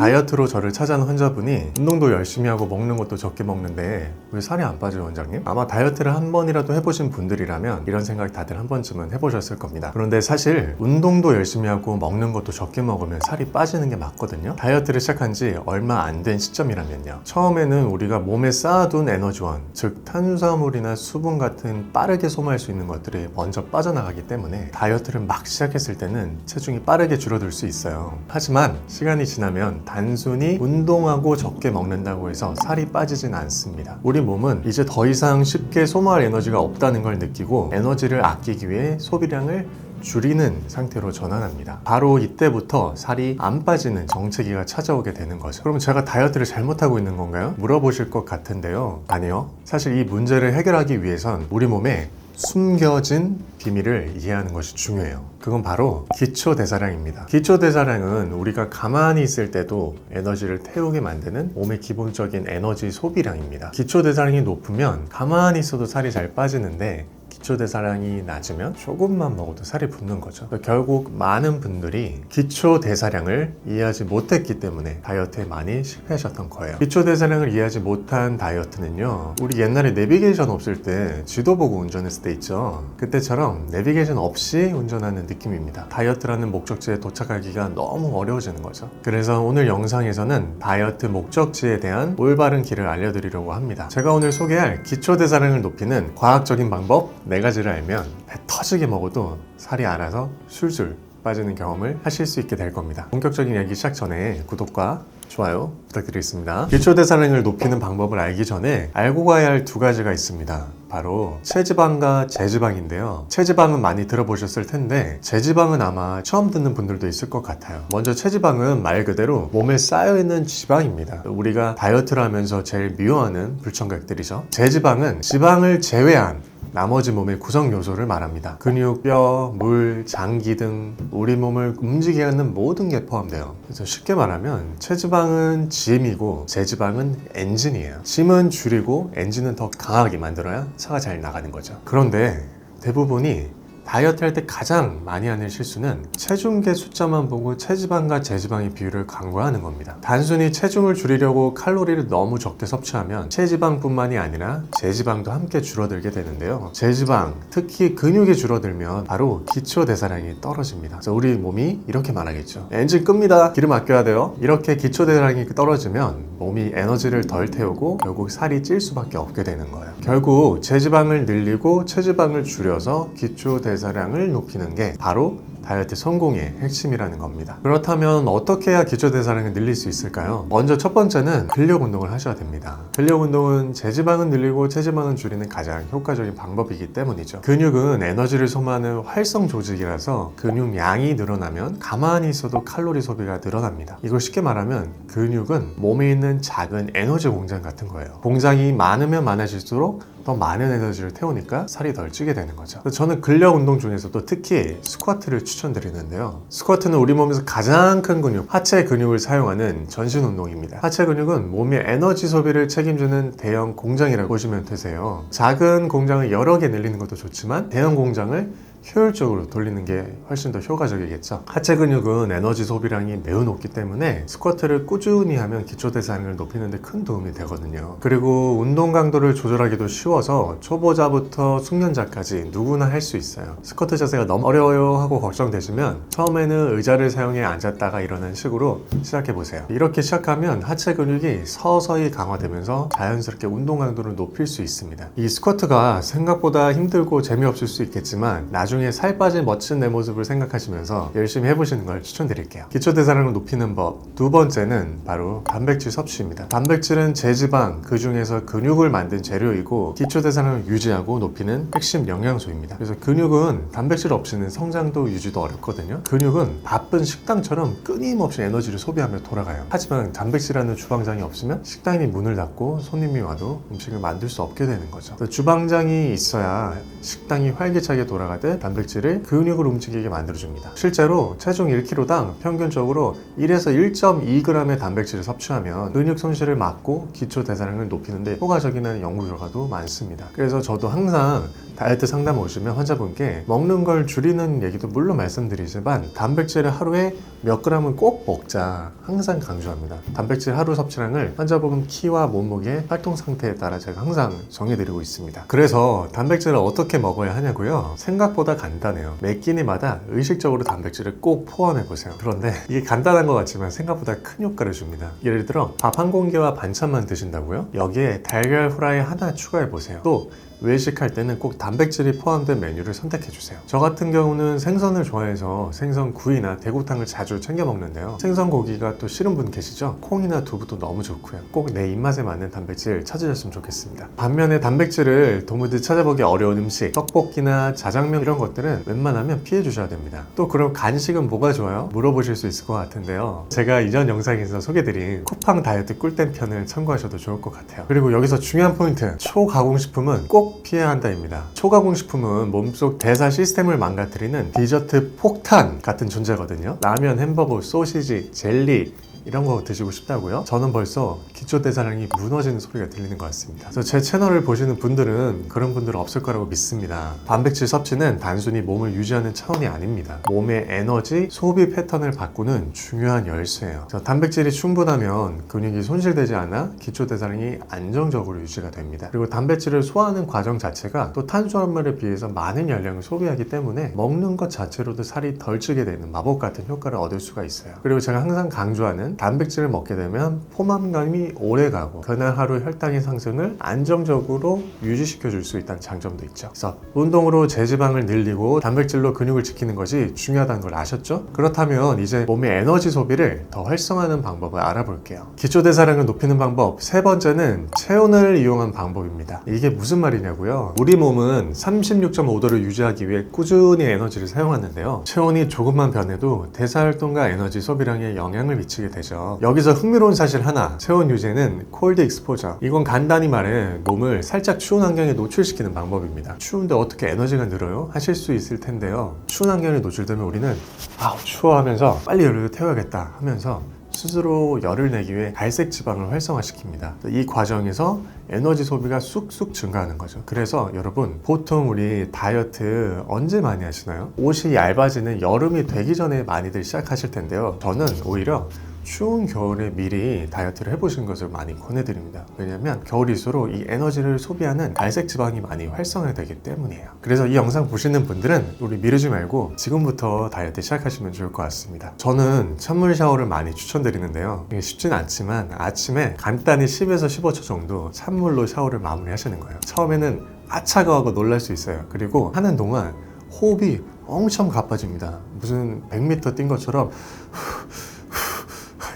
다이어트로 저를 찾아온 환자분이 운동도 열심히 하고 먹는 것도 적게 먹는데 왜 살이 안 빠져요, 원장님? 아마 다이어트를 한 번이라도 해보신 분들이라면 이런 생각 다들 한 번쯤은 해보셨을 겁니다. 그런데 사실 운동도 열심히 하고 먹는 것도 적게 먹으면 살이 빠지는 게 맞거든요. 다이어트를 시작한 지 얼마 안 된 시점이라면요. 처음에는 우리가 몸에 쌓아둔 에너지원, 즉 탄수화물이나 수분 같은 빠르게 소모할 수 있는 것들이 먼저 빠져나가기 때문에 다이어트를 막 시작했을 때는 체중이 빠르게 줄어들 수 있어요. 하지만 시간이 지나면 단순히 운동하고 적게 먹는다고 해서 살이 빠지진 않습니다. 우리 몸은 이제 더 이상 쉽게 소모할 에너지가 없다는 걸 느끼고 에너지를 아끼기 위해 소비량을 줄이는 상태로 전환합니다. 바로 이때부터 살이 안 빠지는 정체기가 찾아오게 되는 거죠. 그럼 제가 다이어트를 잘못하고 있는 건가요? 물어보실 것 같은데요. 아니요. 사실 이 문제를 해결하기 위해선 우리 몸에 숨겨진 비밀을 이해하는 것이 중요해요. 그건 바로 기초대사량입니다. 기초대사량은 우리가 가만히 있을 때도 에너지를 태우게 만드는 몸의 기본적인 에너지 소비량입니다. 기초대사량이 높으면 가만히 있어도 살이 잘 빠지는데 기초대사량이 낮으면 조금만 먹어도 살이 붙는 거죠. 결국 많은 분들이 기초대사량을 이해하지 못했기 때문에 다이어트에 많이 실패하셨던 거예요. 기초대사량을 이해하지 못한 다이어트는요, 우리 옛날에 내비게이션 없을 때 지도 보고 운전했을 때 있죠. 그때처럼 내비게이션 없이 운전하는 느낌입니다. 다이어트라는 목적지에 도착하기가 너무 어려워지는 거죠. 그래서 오늘 영상에서는 다이어트 목적지에 대한 올바른 길을 알려드리려고 합니다. 제가 오늘 소개할 기초대사량을 높이는 과학적인 방법 4가지를 알면 배 터지게 먹어도 살이 알아서 술술 빠지는 경험을 하실 수 있게 될 겁니다. 본격적인 이야기 시작 전에 구독과 좋아요 부탁드리겠습니다. 기초대사량을 높이는 방법을 알기 전에 알고 가야 할 2가지가 있습니다. 바로 체지방과 제지방인데요. 체지방은 많이 들어보셨을 텐데 제지방은 아마 처음 듣는 분들도 있을 것 같아요. 먼저 체지방은 말 그대로 몸에 쌓여있는 지방입니다. 우리가 다이어트를 하면서 제일 미워하는 불청각들이죠. 제지방은 지방을 제외한 나머지 몸의 구성 요소를 말합니다. 근육, 뼈, 물, 장기 등 우리 몸을 움직이게 하는 모든 게 포함돼요. 그래서 쉽게 말하면 체지방은 짐이고 제지방은 엔진이에요. 짐은 줄이고 엔진은 더 강하게 만들어야 차가 잘 나가는 거죠. 그런데 대부분이 다이어트 할 때 가장 많이 하는 실수는 체중계 숫자만 보고 체지방과 제지방의 비율을 간과하는 겁니다. 단순히 체중을 줄이려고 칼로리를 너무 적게 섭취하면 체지방뿐만이 아니라 제지방도 함께 줄어들게 되는데요. 제지방, 특히 근육이 줄어들면 바로 기초대사량이 떨어집니다. 그래서 우리 몸이 이렇게 말하겠죠. 엔진 끕니다. 기름 아껴야 돼요. 이렇게 기초대사량이 떨어지면 몸이 에너지를 덜 태우고 결국 살이 찔 수밖에 없게 되는 거예요. 결국 제지방을 늘리고 체지방을 줄여서 기초대사량을 높이는 게 바로 다이어트 성공의 핵심이라는 겁니다. 그렇다면 어떻게 해야 기초대사량을 늘릴 수 있을까요? 먼저 첫 번째는 근력 운동을 하셔야 됩니다. 근력 운동은 제지방은 늘리고 체지방은 줄이는 가장 효과적인 방법이기 때문이죠. 근육은 에너지를 소모하는 활성 조직이라서 근육량이 늘어나면 가만히 있어도 칼로리 소비가 늘어납니다. 이걸 쉽게 말하면 근육은 몸에 있는 작은 에너지 공장 같은 거예요. 공장이 많으면 많아질수록 더 많은 에너지를 태우니까 살이 덜 찌게 되는 거죠. 저는 근력 운동 중에서도 특히 스쿼트를 추천드리는데요. 스쿼트는 우리 몸에서 가장 큰 근육, 하체 근육을 사용하는 전신 운동입니다. 하체 근육은 몸의 에너지 소비를 책임지는 대형 공장이라고 보시면 되세요. 작은 공장을 여러 개 늘리는 것도 좋지만 대형 공장을 효율적으로 돌리는 게 훨씬 더 효과적이겠죠. 하체 근육은 에너지 소비량이 매우 높기 때문에 스쿼트를 꾸준히 하면 기초대사량을 높이는 데 큰 도움이 되거든요. 그리고 운동 강도를 조절하기도 쉬워서 초보자부터 숙련자까지 누구나 할 수 있어요. 스쿼트 자세가 너무 어려워요 하고 걱정되시면 처음에는 의자를 사용해 앉았다가 일어나는 식으로 시작해보세요. 이렇게 시작하면 하체 근육이 서서히 강화되면서 자연스럽게 운동 강도를 높일 수 있습니다. 이 스쿼트가 생각보다 힘들고 재미없을 수 있겠지만 나중에 살 빠진 멋진 내 모습을 생각하시면서 열심히 해보시는 걸 추천드릴게요. 기초대사량을 높이는 법 2번째는 바로 단백질 섭취입니다. 단백질은 제지방, 그 중에서 근육을 만든 재료이고 기초대사량을 유지하고 높이는 핵심 영양소입니다. 그래서 근육은 단백질 없이는 성장도 유지도 어렵거든요. 근육은 바쁜 식당처럼 끊임없이 에너지를 소비하며 돌아가요. 하지만 단백질이라는 주방장이 없으면 식당이 문을 닫고 손님이 와도 음식을 만들 수 없게 되는 거죠. 주방장이 있어야 식당이 활기차게 돌아가듯 단백질을 근육을 움직이게 만들어줍니다. 실제로 체중 1kg당 평균적으로 1에서 1.2g의 단백질을 섭취하면 근육 손실을 막고 기초 대사량을 높이는 데 효과적인 연구 결과도 많습니다. 그래서 저도 항상 다이어트 상담 오시면 환자분께 먹는 걸 줄이는 얘기도 물론 말씀드리지만 단백질을 하루에 몇 그램은 꼭 먹자 항상 강조합니다. 단백질 하루 섭취량을 환자분 키와 몸무게, 활동 상태에 따라 제가 항상 정해드리고 있습니다. 그래서 단백질을 어떻게 먹어야 하냐고요? 생각보다 간단해요. 매 끼니마다 의식적으로 단백질을 꼭 포함해보세요. 그런데 이게 간단한 것 같지만 생각보다 큰 효과를 줍니다. 예를 들어 밥 한 공기와 반찬만 드신다고요? 여기에 달걀 후라이 하나 추가해보세요. 또 외식할 때는 꼭 단백질이 포함된 메뉴를 선택해주세요. 저 같은 경우는 생선을 좋아해서 생선구이나 대구탕을 자주 챙겨 먹는데요. 생선고기가 또 싫은 분 계시죠? 콩이나 두부도 너무 좋고요. 꼭 내 입맛에 맞는 단백질 찾으셨으면 좋겠습니다. 반면에 단백질을 도무지 찾아보기 어려운 음식, 떡볶이나 자장면 이런 것들은 웬만하면 피해 주셔야 됩니다. 또 그럼 간식은 뭐가 좋아요? 물어보실 수 있을 것 같은데요. 제가 이전 영상에서 소개드린 쿠팡 다이어트 꿀템 편을 참고하셔도 좋을 것 같아요. 그리고 여기서 중요한 포인트, 초가공식품은 꼭 피해야 한다입니다. 초가공식품은 몸속 대사 시스템을 망가뜨리는 디저트 폭탄 같은 존재거든요. 라면, 햄버거, 소시지, 젤리 이런 거 드시고 싶다고요? 저는 벌써 기초대사량이 무너지는 소리가 들리는 것 같습니다. 그래서 제 채널을 보시는 분들은 그런 분들은 없을 거라고 믿습니다. 단백질 섭취는 단순히 몸을 유지하는 차원이 아닙니다. 몸의 에너지 소비 패턴을 바꾸는 중요한 열쇠예요. 그래서 단백질이 충분하면 근육이 손실되지 않아 기초대사량이 안정적으로 유지가 됩니다. 그리고 단백질을 소화하는 과정 자체가 또 탄수화물에 비해서 많은 열량을 소비하기 때문에 먹는 것 자체로도 살이 덜 찌게 되는 마법 같은 효과를 얻을 수가 있어요. 그리고 제가 항상 강조하는 단백질을 먹게 되면 포만감이 오래가고 그날 하루 혈당의 상승을 안정적으로 유지시켜 줄 수 있다는 장점도 있죠. 그래서 운동으로 제지방을 늘리고 단백질로 근육을 지키는 것이 중요하다는 걸 아셨죠? 그렇다면 이제 몸의 에너지 소비를 더 활성화하는 방법을 알아볼게요. 기초대사량을 높이는 방법 세 번째는 체온을 이용한 방법입니다. 이게 무슨 말이냐고요? 우리 몸은 36.5도를 유지하기 위해 꾸준히 에너지를 사용하는데요. 체온이 조금만 변해도 대사활동과 에너지 소비량에 영향을 미치게 되죠. 여기서 흥미로운 사실 하나, 체온 유지는 콜드 익스포저. 이건 간단히 말해 몸을 살짝 추운 환경에 노출시키는 방법입니다. 추운데 어떻게 에너지가 늘어요? 하실 수 있을 텐데요. 추운 환경에 노출되면 우리는 아우 추워 하면서 빨리 열을 태워야겠다 하면서 스스로 열을 내기 위해 갈색 지방을 활성화시킵니다. 이 과정에서 에너지 소비가 쑥쑥 증가하는 거죠. 그래서 여러분 보통 우리 다이어트 언제 많이 하시나요? 옷이 얇아지는 여름이 되기 전에 많이들 시작하실 텐데요. 저는 오히려 추운 겨울에 미리 다이어트를 해보시는 것을 많이 권해드립니다. 왜냐면 겨울일수록 이 에너지를 소비하는 갈색 지방이 많이 활성화되기 때문이에요. 그래서 이 영상 보시는 분들은 우리 미루지 말고 지금부터 다이어트 시작하시면 좋을 것 같습니다. 저는 찬물 샤워를 많이 추천드리는데요. 이게 쉽진 않지만 아침에 간단히 10에서 15초 정도 찬물로 샤워를 마무리 하시는 거예요. 처음에는 차가워하고 놀랄 수 있어요. 그리고 하는 동안 호흡이 엄청 가빠집니다. 무슨 100m 뛴 것처럼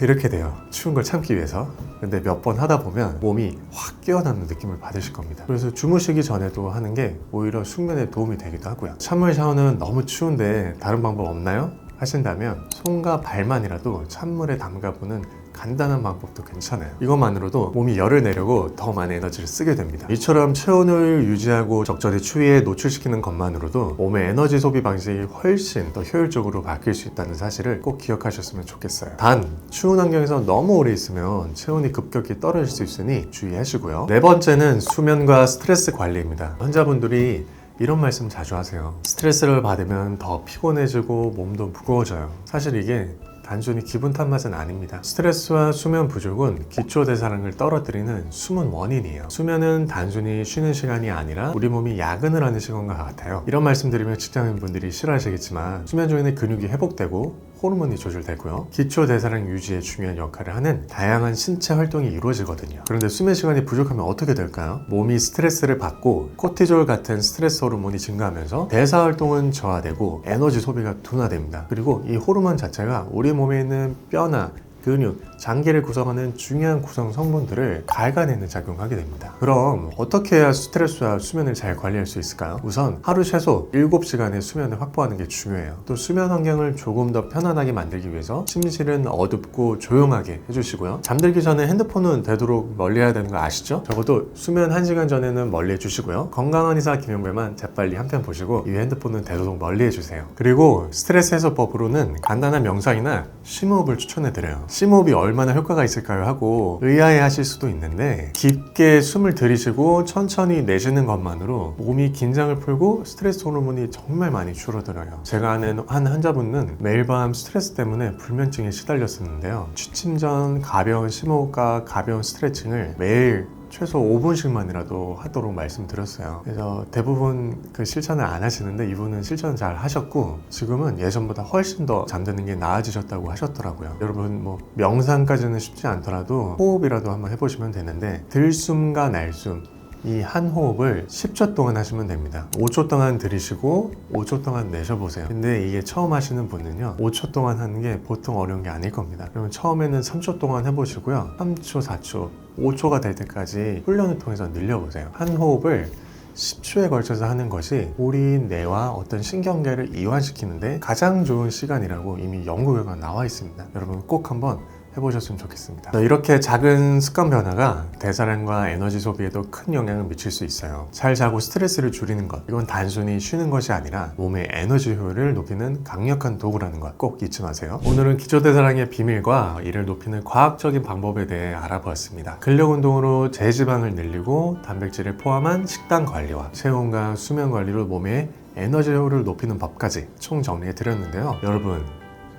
이렇게 돼요. 추운 걸 참기 위해서. 근데 몇 번 하다 보면 몸이 확 깨어나는 느낌을 받으실 겁니다. 그래서 주무시기 전에도 하는 게 오히려 숙면에 도움이 되기도 하고요. 찬물 샤워는 너무 추운데 다른 방법 없나요? 하신다면 손과 발만이라도 찬물에 담가보는 간단한 방법도 괜찮아요. 이것만으로도 몸이 열을 내려고 더 많은 에너지를 쓰게 됩니다. 이처럼 체온을 유지하고 적절히 추위에 노출시키는 것만으로도 몸의 에너지 소비 방식이 훨씬 더 효율적으로 바뀔 수 있다는 사실을 꼭 기억하셨으면 좋겠어요. 단 추운 환경에서 너무 오래 있으면 체온이 급격히 떨어질 수 있으니 주의하시고요. 네 번째는 수면과 스트레스 관리입니다. 환자분들이 이런 말씀 자주 하세요. 스트레스를 받으면 더 피곤해지고 몸도 무거워져요. 사실 이게 단순히 기분 탓만은 아닙니다. 스트레스와 수면 부족은 기초대사량을 떨어뜨리는 숨은 원인이에요. 수면은 단순히 쉬는 시간이 아니라 우리 몸이 야근을 하는 시간과 같아요. 이런 말씀 드리면 직장인분들이 싫어하시겠지만 수면 중에는 근육이 회복되고 호르몬이 조절되고요. 기초대사량 유지에 중요한 역할을 하는 다양한 신체 활동이 이루어지거든요. 그런데 수면 시간이 부족하면 어떻게 될까요? 몸이 스트레스를 받고 코티졸 같은 스트레스 호르몬이 증가하면서 대사 활동은 저하되고 에너지 소비가 둔화됩니다. 그리고 이 호르몬 자체가 우리 몸에 있는 뼈나 근육, 장기를 구성하는 중요한 구성 성분들을 갉아내는 작용을 하게 됩니다. 그럼 어떻게 해야 스트레스와 수면을 잘 관리할 수 있을까요? 우선 하루 최소 7시간의 수면을 확보하는 게 중요해요. 또 수면 환경을 조금 더 편안하게 만들기 위해서 침실은 어둡고 조용하게 해주시고요. 잠들기 전에 핸드폰은 되도록 멀리 해야 되는 거 아시죠? 적어도 수면 1시간 전에는 멀리 해주시고요. 건강한 의사 김용배만 재빨리 한 편 보시고 이 핸드폰은 되도록 멀리 해주세요. 그리고 스트레스 해소법으로는 간단한 명상이나 심호흡을 추천해드려요. 심호흡이 얼마나 효과가 있을까요 하고 의아해 하실 수도 있는데, 깊게 숨을 들이쉬고 천천히 내쉬는 것만으로 몸이 긴장을 풀고 스트레스 호르몬이 정말 많이 줄어들어요. 제가 아는 한 환자분은 매일 밤 스트레스 때문에 불면증에 시달렸었는데요. 취침 전 가벼운 심호흡과 가벼운 스트레칭을 매일 최소 5분씩만이라도 하도록 말씀드렸어요. 그래서 대부분 그 실천을 안 하시는데 이분은 실천 잘 하셨고 지금은 예전보다 훨씬 더 잠드는 게 나아지셨다고 하셨더라고요. 여러분 뭐 명상까지는 쉽지 않더라도 호흡이라도 한번 해보시면 되는데, 들숨과 날숨 이 한 호흡을 10초 동안 하시면 됩니다. 5초 동안 들이쉬고 5초 동안 내쉬어보세요. 근데 이게 처음 하시는 분은요 5초 동안 하는 게 보통 어려운 게 아닐 겁니다. 그러면 처음에는 3초 동안 해보시고요, 3초, 4초, 5초가 될 때까지 훈련을 통해서 늘려보세요. 한 호흡을 10초에 걸쳐서 하는 것이 우리 뇌와 어떤 신경계를 이완시키는데 가장 좋은 시간이라고 이미 연구 결과가 나와 있습니다. 여러분 꼭 한번 해보셨으면 좋겠습니다. 이렇게 작은 습관 변화가 대사량과 에너지 소비에도 큰 영향을 미칠 수 있어요. 잘 자고 스트레스를 줄이는 것, 이건 단순히 쉬는 것이 아니라 몸의 에너지 효율을 높이는 강력한 도구라는 것 꼭 잊지 마세요. 오늘은 기초대사량의 비밀과 이를 높이는 과학적인 방법에 대해 알아보았습니다. 근력 운동으로 제지방을 늘리고 단백질을 포함한 식단 관리와 체온과 수면 관리로 몸의 에너지 효율을 높이는 법까지 총 정리해 드렸는데요. 여러분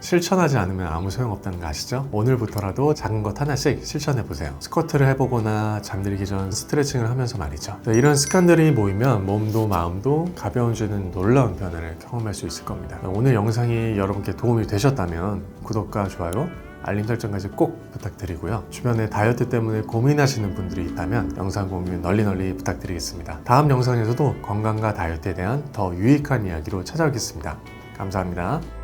실천하지 않으면 아무 소용없다는 거 아시죠? 오늘부터라도 작은 것 하나씩 실천해보세요. 스쿼트를 해보거나 잠들기 전 스트레칭을 하면서 말이죠. 이런 습관들이 모이면 몸도 마음도 가벼워지는 놀라운 변화를 경험할 수 있을 겁니다. 오늘 영상이 여러분께 도움이 되셨다면 구독과 좋아요, 알림 설정까지 꼭 부탁드리고요. 주변에 다이어트 때문에 고민하시는 분들이 있다면 영상 공유 널리 부탁드리겠습니다. 다음 영상에서도 건강과 다이어트에 대한 더 유익한 이야기로 찾아오겠습니다. 감사합니다.